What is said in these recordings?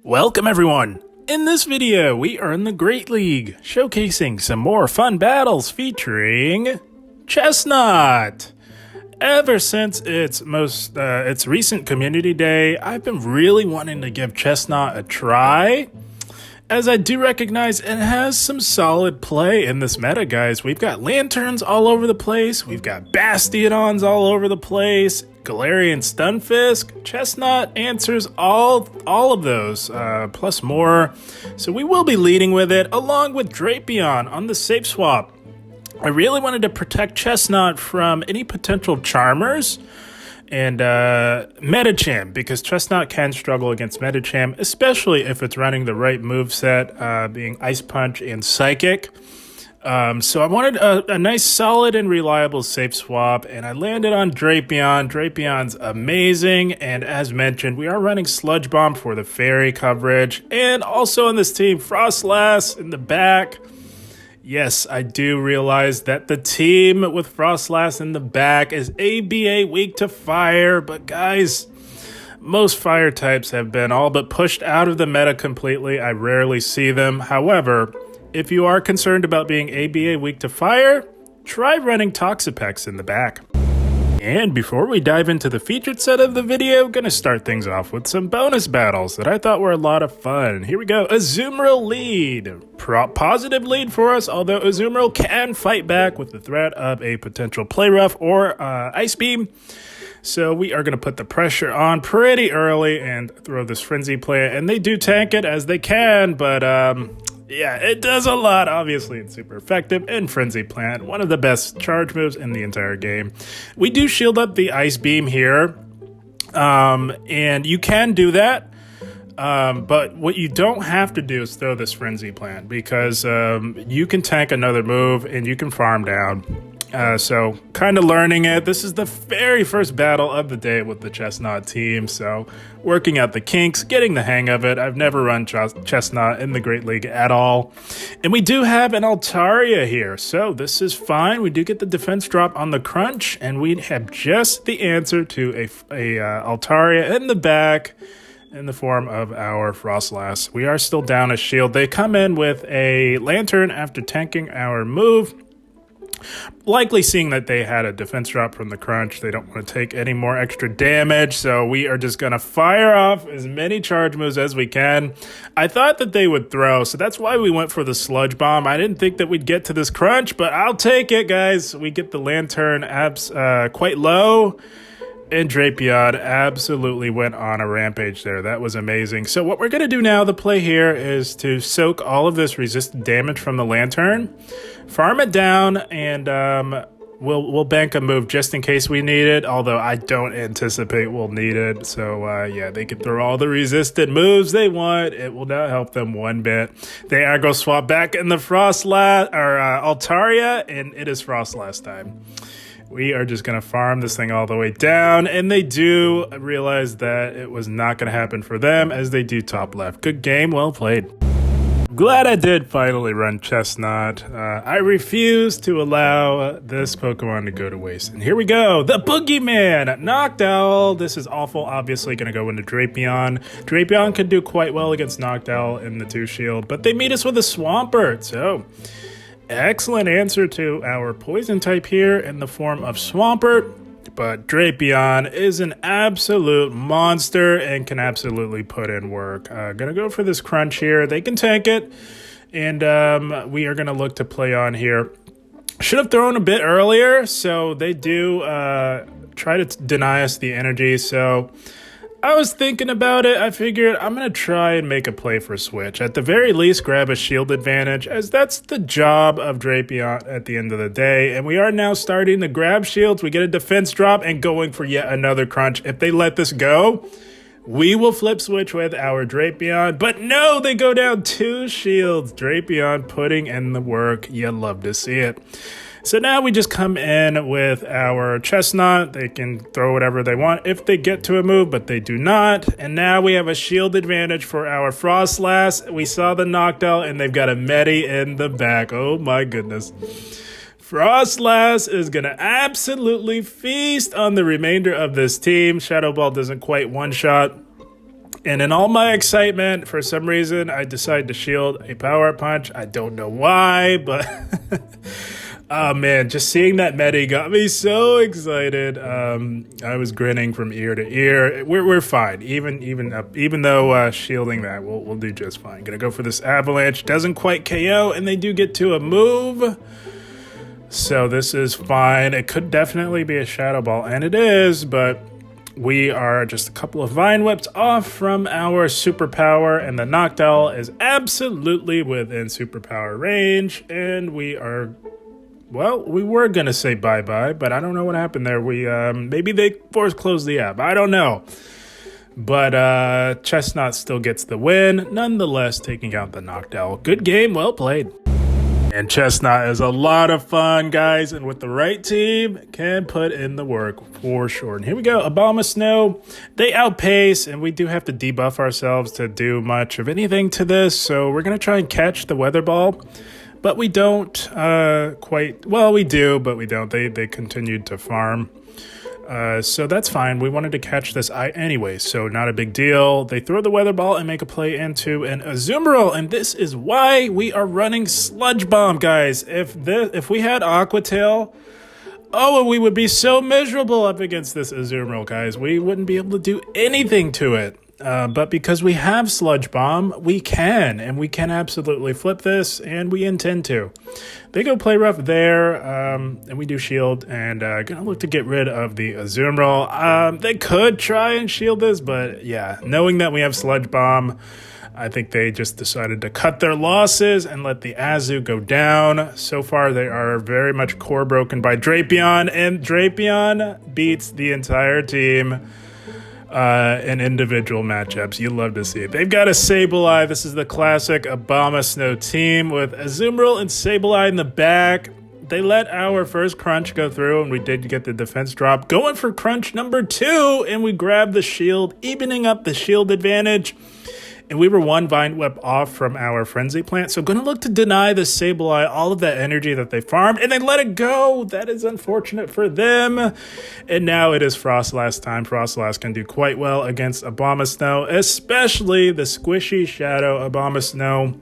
Welcome everyone! In this video, we are in the Great League, showcasing some more fun battles featuring Chestnut! Ever since its recent community day, I've been really wanting to give Chestnut a try, as I do recognize it has some solid play in this meta, guys. We've got Lanturns all over the place, we've got Bastiodons all over the place, Galarian Stunfisk. Chestnut answers all of those, plus more. So we will be leading with it, along with Drapion on the safe swap. I really wanted to protect Chestnut from any potential Charmers and Medicham, because Chestnut can struggle against Medicham, especially if it's running the right moveset, being Ice Punch and Psychic. So I wanted a nice, solid, and reliable safe swap, and I landed on Drapion. Drapion's amazing, and as mentioned, we are running Sludge Bomb for the Fairy coverage, and also on this team, Froslass in the back. Yes, I do realize that the team with Froslass in the back is ABA weak to fire, but guys, most fire types have been all but pushed out of the meta completely. I rarely see them. However, if you are concerned about being ABA weak to fire, try running Toxapex in the back. And before we dive into the featured set of the video, gonna start things off with some bonus battles that I thought were a lot of fun. Here we go. Azumarill lead. Positive lead for us, although Azumarill can fight back with the threat of a potential Play Rough or Ice Beam. So we are going to put the pressure on pretty early and throw this Frenzy Plant. And they do tank it as they can, but yeah, it does a lot. Obviously, it's super effective. And Frenzy Plant, one of the best charge moves in the entire game. We do shield up the Ice Beam here, and you can do that. But what you don't have to do is throw this Frenzy Plant, because you can tank another move and you can farm down. So kind of learning it. This is the very first battle of the day with the Chestnut team, so working out the kinks, getting the hang of it. I've never run Chestnut in the Great League at all. And we do have an Altaria here, so this is fine. We do get the defense drop on the crunch, and we have just the answer to a Altaria in the back in the form of our Froslass. We are still down a shield. They come in with a Lantern after tanking our move. Likely seeing that they had a defense drop from the crunch, they don't want to take any more extra damage, so we are just going to fire off as many charge moves as we can. I thought that they would throw, so that's why we went for the Sludge Bomb. I didn't think that we'd get to this crunch, but I'll take it, guys. We get the Lantern quite low, and Drapion absolutely went on a rampage there. That was amazing. So what we're going to do now, the play here, is to soak all of this resisted damage from the Lantern, farm it down, and we'll bank a move just in case we need it, although I don't anticipate we'll need it. So yeah, they can throw all the resisted moves they want. It will not help them one bit. They are going to swap back in the Altaria, and it is Froslass time. We are just going to farm this thing all the way down, and they do realize that it was not going to happen for them, as they do top left. Good game, well played. Glad I did finally run Chestnut. I refuse to allow this Pokemon to go to waste. And here we go, the Boogeyman, Noctowl. This is awful, obviously going to go into Drapion. Drapion could do quite well against Noctowl in the 2-shield, but they meet us with a Swampert, so excellent answer to our poison type here in the form of Swampert, but Drapion is an absolute monster and can absolutely put in work. Gonna go for this crunch here. They can tank it, and we are gonna look to play on here. Should have thrown a bit earlier, so they do try to deny us the energy, so I was thinking about it. I figured I'm going to try and make a play for switch. At the very least, grab a shield advantage, as that's the job of Drapion at the end of the day. And we are now starting to grab shields. We get a defense drop and going for yet another crunch. If they let this go, we will flip switch with our Drapion. But no, they go down 2 shields. Drapion putting in the work. You love to see it. So now we just come in with our Chestnut. They can throw whatever they want if they get to a move, but they do not. And now we have a shield advantage for our Froslass. We saw the Noctowl, and they've got a Medi in the back. Oh my goodness. Froslass is going to absolutely feast on the remainder of this team. Shadow Ball doesn't quite one-shot. And in all my excitement, for some reason, I decided to shield a Power Punch. I don't know why, but oh man, just seeing that medi got me so excited. I was grinning from ear to ear. We're fine, even though shielding that, we'll do just fine. Gonna go for this Avalanche. Doesn't quite KO, and they do get to a move. So this is fine. It could definitely be a Shadow Ball, and it is, but we are just a couple of Vine Whips off from our superpower, and the Noctowl is absolutely within superpower range, and we are, well, we were going to say bye-bye, but I don't know what happened there. Maybe they force-closed the app. I don't know. But Chestnut still gets the win, nonetheless taking out the Noctowl. Good game, well played. And Chestnut is a lot of fun, guys, and with the right team, can put in the work for sure. And here we go, Abomasnow. They outpace, and we do have to debuff ourselves to do much of anything to this, so we're going to try and catch the Weather Ball, but we don't quite, well, we do, but we don't. They continued to farm. So that's fine. We wanted to catch this anyway, so not a big deal. They throw the Weather Ball and make a play into an Azumarill, and this is why we are running Sludge Bomb, guys. If we had Aqua Tail, oh, we would be so miserable up against this Azumarill, guys. We wouldn't be able to do anything to it. But because we have Sludge Bomb, we can absolutely flip this, and we intend to. They go play rough there, and we do shield, and gonna look to get rid of the Azumarill. They could try and shield this, but yeah, knowing that we have Sludge Bomb, I think they just decided to cut their losses and let the Azu go down. So far, they are very much core broken by Drapion, and Drapion beats the entire team in individual matchups. You love to see it. They've got a Sableye. This is the classic Abomasnow team with Azumarill and Sableye in the back. They let our first crunch go through, and we did get the defense drop. Going for crunch number 2, and we grabbed the shield, evening up the shield advantage. And we were one Vine Whip off from our Frenzy Plant. So going to look to deny the Sableye all of that energy that they farmed. And they let it go. That is unfortunate for them. And now it is Froslass time. Froslass can do quite well against Abomasnow, especially the squishy Shadow Abomasnow,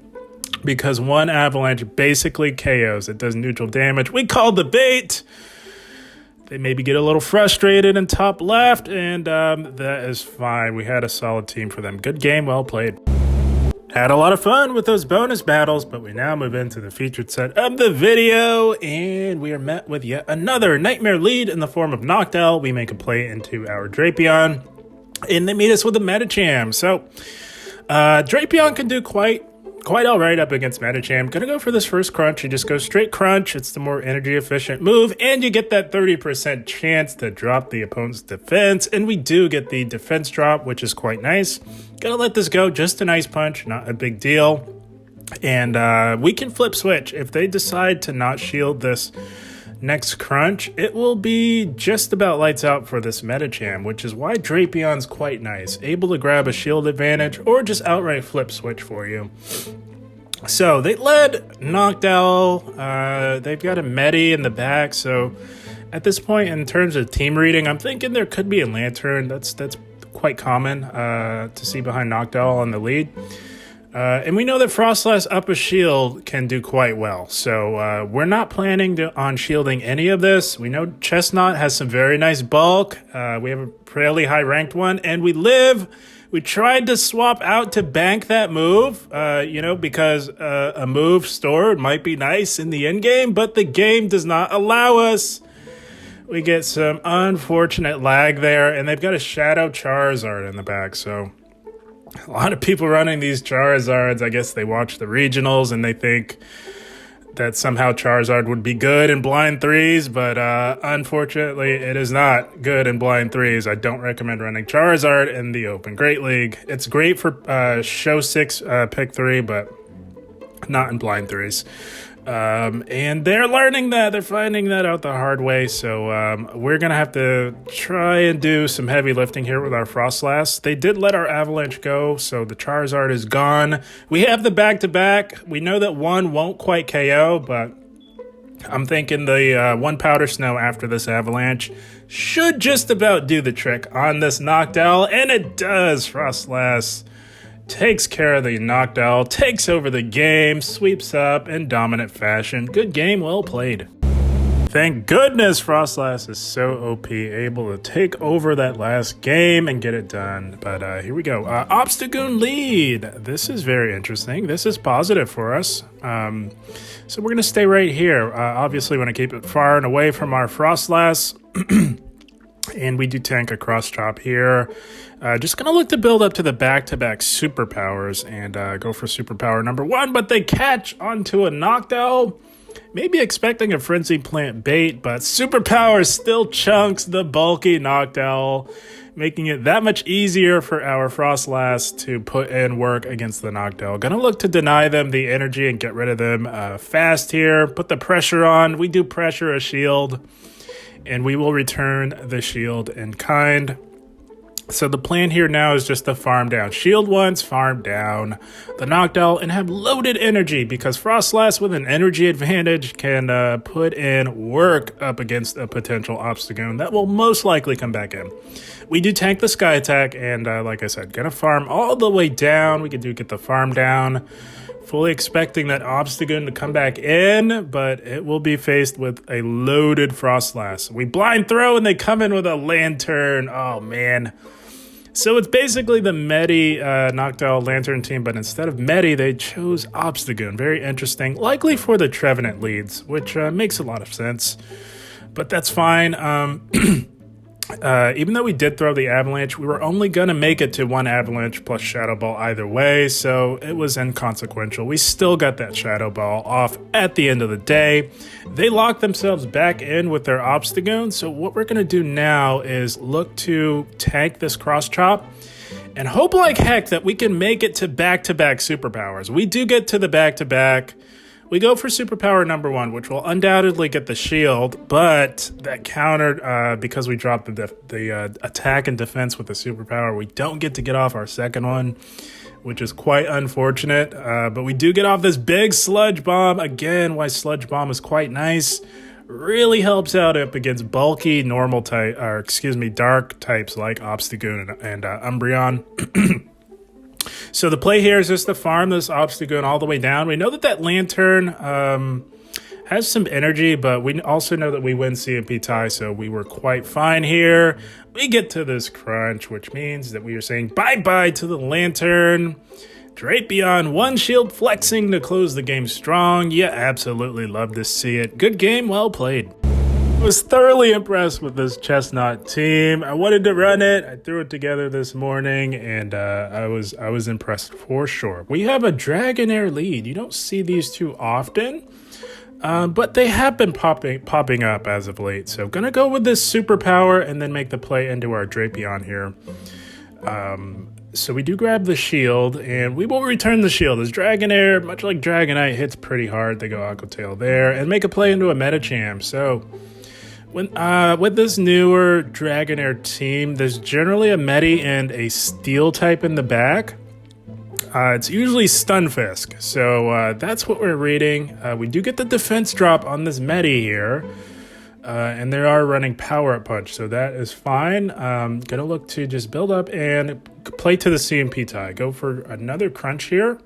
because one Avalanche basically KOs. It does neutral damage. We called the bait. They maybe get a little frustrated in top left, and that is fine. We had a solid team for them. Good game, well played. Had a lot of fun with those bonus battles, but we now move into the featured set of the video, and we are met with yet another Nightmare lead in the form of Noctowl. We make a play into our Drapion, and they meet us with a Medicham. So, Drapion can do quite all right up against Medicham. Gonna go for this first crunch. You just go straight crunch. It's the more energy efficient move, and you get that 30% chance to drop the opponent's defense, and we do get the defense drop, which is quite nice. Gonna let this go. Just a nice punch, not a big deal. And we can flip switch. If they decide to not shield this next crunch, it will be just about lights out for this Medicham, which is why Drapion's quite nice. Able to grab a shield advantage or just outright flip switch for you. So they led Noctowl. They've got a Medi in the back. So at this point, in terms of team reading, I'm thinking there could be a Lantern. That's quite common to see behind Noctowl on the lead. And we know that Froslass up a shield can do quite well. So we're not planning on shielding any of this. We know Chestnut has some very nice bulk. We have a fairly high ranked one. And we live. We tried to swap out to bank that move, because a move stored might be nice in the end game. But the game does not allow us. We get some unfortunate lag there. And they've got a Shadow Charizard in the back. So a lot of people running these Charizards, I guess they watch the regionals and they think that somehow Charizard would be good in blind threes, but unfortunately it is not good in blind threes. I don't recommend running Charizard in the Open Great League. It's great for show 6, pick 3, but not in blind threes. And they're learning that. They're finding that out the hard way. So we're going to have to try and do some heavy lifting here with our Froslass. They did let our Avalanche go, so the Charizard is gone. We have the back-to-back. We know that one won't quite KO, but I'm thinking the one powder snow after this avalanche should just about do the trick on this Noctowl, and it does. Froslass takes care of the Noctowl, takes over the game, sweeps up in dominant fashion. Good game, well played. Thank goodness Froslass is so OP, able to take over that last game and get it done. But here we go. Obstagoon lead. This is very interesting. This is positive for us. So we're going to stay right here. Obviously, want to keep it far and away from our Froslass. And we do tank a cross chop here. Just going to look to build up to the back-to-back superpowers and go for superpower number 1. But they catch onto a Noctowl. Maybe expecting a Frenzy Plant bait, but superpower still chunks the bulky Noctowl, making it that much easier for our Froslass to put in work against the Noctowl. Gonna look to deny them the energy and get rid of them fast here. Put the pressure on. We do pressure a shield, and we will return the shield in kind. So the plan here now is just to farm down shield once, farm down the Noctowl, and have loaded energy, because Froslass with an energy advantage can put in work up against a potential Obstagoon that will most likely come back in. We do tank the Sky Attack, and like I said, gonna farm all the way down. We can get the farm down. Fully expecting that Obstagoon to come back in, but it will be faced with a loaded Froslass. We blind throw, and they come in with a Lantern. Oh, man. So it's basically the Medi Noctowl Lantern team, but instead of Medi, they chose Obstagoon. Very interesting. Likely for the Trevenant leads, which makes a lot of sense. But that's fine. Even though we did throw the Avalanche, we were only going to make it to 1 Avalanche plus Shadow Ball either way, so it was inconsequential. We still got that Shadow Ball off at the end of the day. They locked themselves back in with their Obstagoon, so what we're going to do now is look to tank this Cross Chop and hope like heck that we can make it to back-to-back superpowers. We do get to the back-to-back. We go for superpower number 1, which will undoubtedly get the shield, but that countered because we dropped the attack and defense with the superpower. We don't get to get off our second one, which is quite unfortunate. But we do get off this big Sludge Bomb. Again, why Sludge Bomb is quite nice. Really helps out up against bulky normal type, or excuse me, dark types like Obstagoon and Umbreon. So the play here is just to farm this Obstagoon all the way down. We know that Lantern has some energy, but we also know that we win CMP tie, so we were quite fine here. We get to this crunch, which means that we are saying bye-bye to the Lantern. Drapion, 1 shield flexing to close the game strong. You absolutely love to see it. Good game, well played. Was thoroughly impressed with this Chestnut team. I wanted to run it. I threw it together this morning, and I was impressed for sure. We have a Dragonair lead. You don't see these too often, but they have been popping up as of late. So gonna go with this superpower and then make the play into our Drapion here. So we do grab the shield, and we will return the shield. As Dragonair, much like Dragonite, hits pretty hard. They go Aqua Tail there and make a play into a Medicham. So with this newer Dragonair team, there's generally a Medi and a Steel type in the back. It's usually Stunfisk, so that's what we're reading. We do get the defense drop on this Medi here, and they are running Power Up Punch, so that is fine. Gonna look to just build up and play to the CMP tie. Go for another crunch here.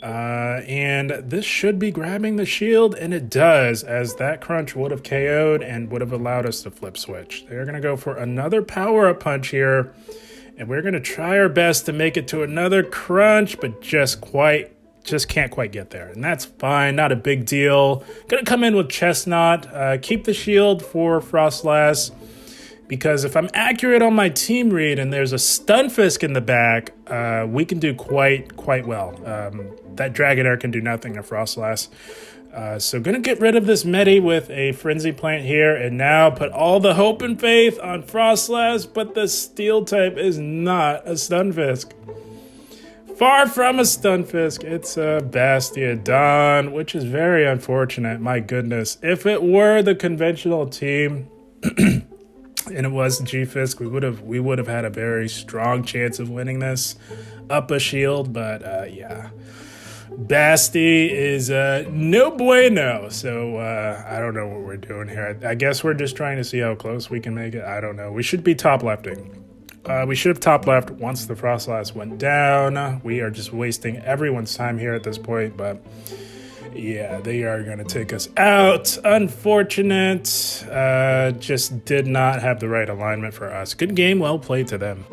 And this should be grabbing the shield, and it does, as that crunch would have KO'd and would have allowed us to flip switch. They're going to go for another power-up punch here, and we're going to try our best to make it to another crunch, but just can't quite get there. And that's fine, not a big deal. Going to come in with Chestnut, keep the shield for Froslass, because if I'm accurate on my team read and there's a Stunfisk in the back, we can do quite well. That Dragonair can do nothing to Froslass. So going to get rid of this Medi with a Frenzy Plant here, and now put all the hope and faith on Froslass, but the Steel type is not a Stunfisk. Far from a Stunfisk. It's a Bastiodon, which is very unfortunate. My goodness. If it were the conventional team and it was G-Fisk, we would have had a very strong chance of winning this up a shield, but yeah. Basti is no bueno. So I don't know what we're doing here. I guess we're just trying to see how close we can make it. I don't know. We should be top lefting. We should have top left once the Froslass went down. We are just wasting everyone's time here at this point, but yeah, they are going to take us out. Unfortunate. Just did not have the right alignment for us. Good game, well played to them.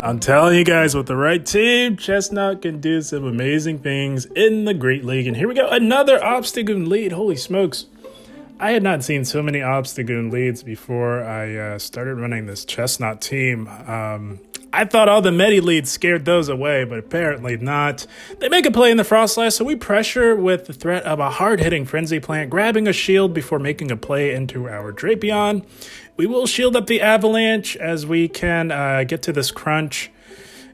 I'm telling you guys, with the right team, Chestnut can do some amazing things in the Great League. And here we go, another Obstagoon lead. Holy smokes. I had not seen so many Obstagoon leads before I started running this Chestnut team. I thought all the Medi leads scared those away, but apparently not. They make a play in the Froslass, so we pressure with the threat of a hard-hitting Frenzy Plant, grabbing a shield before making a play into our Drapion. We will shield up the Avalanche as we can get to this crunch,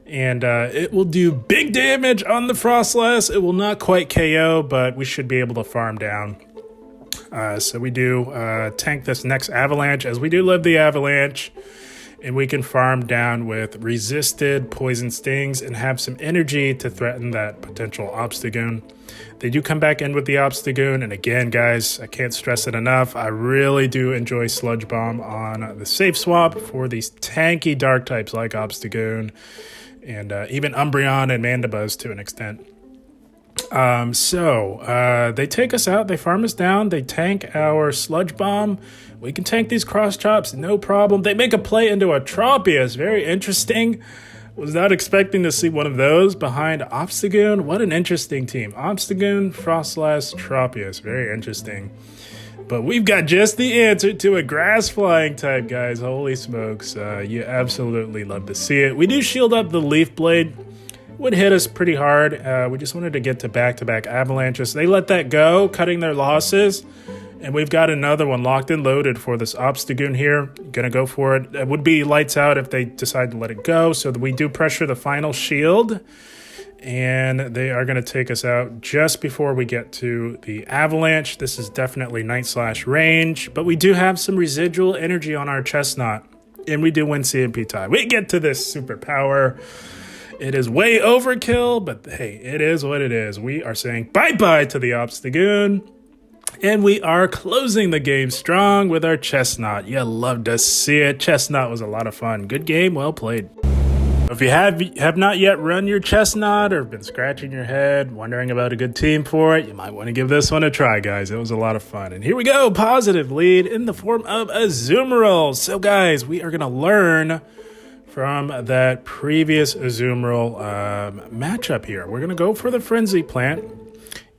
and it will do big damage on the Froslass. It will not quite KO, but we should be able to farm down. So we do tank this next Avalanche, as we do live the Avalanche, and we can farm down with resisted poison stings and have some energy to threaten that potential Obstagoon. They do come back in with the Obstagoon, and again, guys, I can't stress it enough. I really do enjoy Sludge Bomb on the safe swap for these tanky dark types like Obstagoon, and even Umbreon and Mandibuzz to an extent. They take us out, they farm us down, they tank our Sludge Bomb. We can tank these cross chops, no problem. They make a play into a Tropius, very interesting. Was not expecting to see one of those behind Obstagoon. What an interesting team. Obstagoon, Froslass, Tropius, very interesting. But we've got just the answer to a grass flying type, guys. Holy smokes, you absolutely love to see it. We do shield up the Leaf Blade. Would hit us pretty hard. We just wanted to get to back-to-back avalanches. They let that go, cutting their losses. And we've got another one locked and loaded for this Obstagoon here. Gonna go for it. It would be lights out if they decide to let it go. So we do pressure the final shield. And they are gonna take us out just before we get to the Avalanche. This is definitely night/range. But we do have some residual energy on our Chestnut. And we do win CMP tie. We get to this superpower. It is way overkill, but hey, it is what it is. We are saying bye-bye to the Obstagoon, and we are closing the game strong with our Chestnut. You love to see it. Chestnut was a lot of fun. Good game, well played. If you have not yet run your Chestnut or been scratching your head, wondering about a good team for it, you might want to give this one a try, guys. It was a lot of fun. And here we go, positive lead in the form of a Azumarill. So, guys, we are going to learn from that previous Azumarill matchup here. We're going to go for the Frenzy Plant.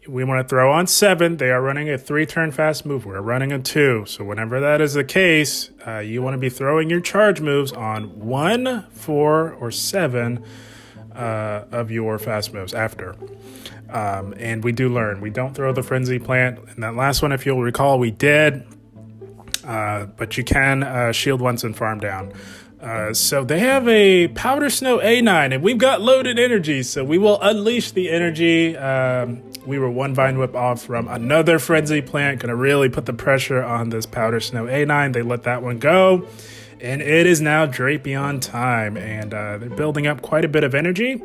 We want to throw on 7. They are running a 3-turn fast move. We're running a 2. So whenever that is the case, you want to be throwing your charge moves on 1, 4, or 7 of your fast moves after. And we do learn. We don't throw the Frenzy Plant. And that last one, if you'll recall, we did. But you can shield once and farm down. So they have a Powder Snow A9, and we've got loaded energy, so we will unleash the energy. We were one Vine Whip off from another Frenzy Plant, going to really put the pressure on this Powder Snow A9. They let that one go, and it is now Drapion time, and they're building up quite a bit of energy,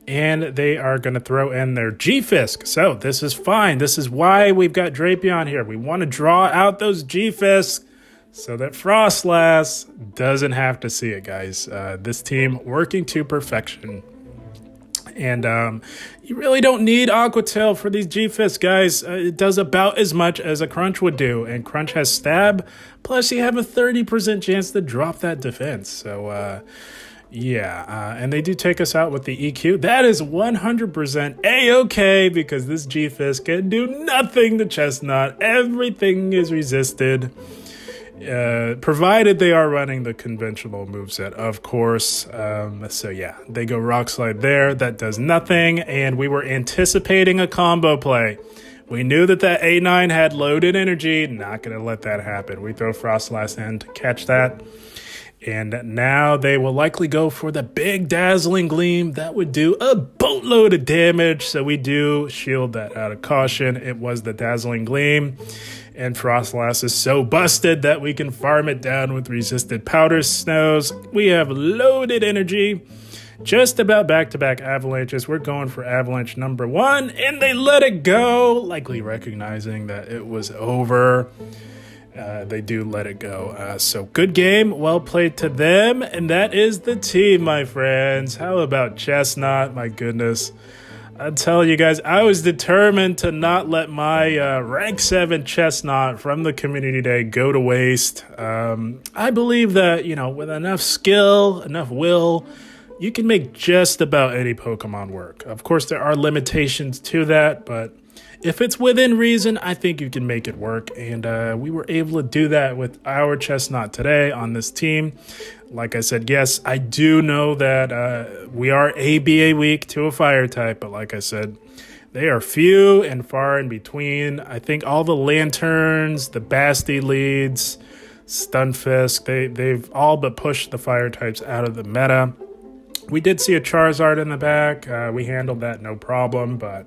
and they are going to throw in their G-Fisk. So this is fine. This is why we've got Drapion here. We want to draw out those G-Fisks so that Froslass doesn't have to see it, guys. This team working to perfection. And you really don't need Aqua Tail for these G-Fists, guys. It does about as much as a Crunch would do. And Crunch has Stab, plus you have a 30% chance to drop that defense. So, and they do take us out with the EQ. That is 100% A-okay, because this G-Fist can do nothing to Chestnut. Everything is resisted. Provided they are running the conventional moveset, of course. They go Rock Slide there. That does nothing, and we were anticipating a combo play. We knew that A9 had loaded energy. Not going to let that happen. We throw Froslass in to catch that. And now they will likely go for the big Dazzling Gleam. That would do a boatload of damage, so we do shield that out of caution. It was the Dazzling Gleam. And Froslass is so busted that we can farm it down with resisted Powder Snows. We have loaded energy. just about back-to-back avalanches. We're going for avalanche number 1, and they let it go, likely recognizing that it was over. They do let it go. So good game, well played to them, and that is the team, my friends. How about Chestnut? My goodness. I tell you guys, I was determined to not let my rank 7 Chestnut from the community day go to waste. I believe that, you know, with enough skill, enough will, you can make just about any Pokemon work. Of course, there are limitations to that, but if it's within reason, I think you can make it work. And we were able to do that with our Chestnut today on this team. Like I said, yes, I do know that we are ABA weak to a fire type, but like I said, they are few and far in between. I think all the Lanterns, the Basti leads, Stunfisk, they've all but pushed the fire types out of the meta. We did see a Charizard in the back. We handled that no problem, but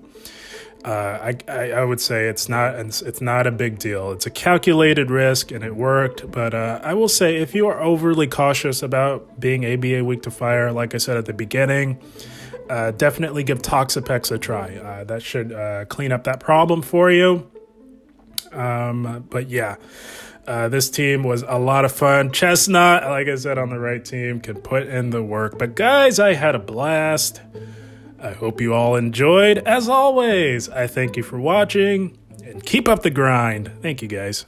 I would say it's not a big deal. It's a calculated risk, and it worked. But I will say, if you are overly cautious about being ABA weak to fire, like I said at the beginning, definitely give Toxapex a try. That should clean up that problem for you. But yeah, this team was a lot of fun. Chestnut, like I said, on the right team, can put in the work. But guys, I had a blast. I hope you all enjoyed. As always, I thank you for watching, and keep up the grind. Thank you, guys.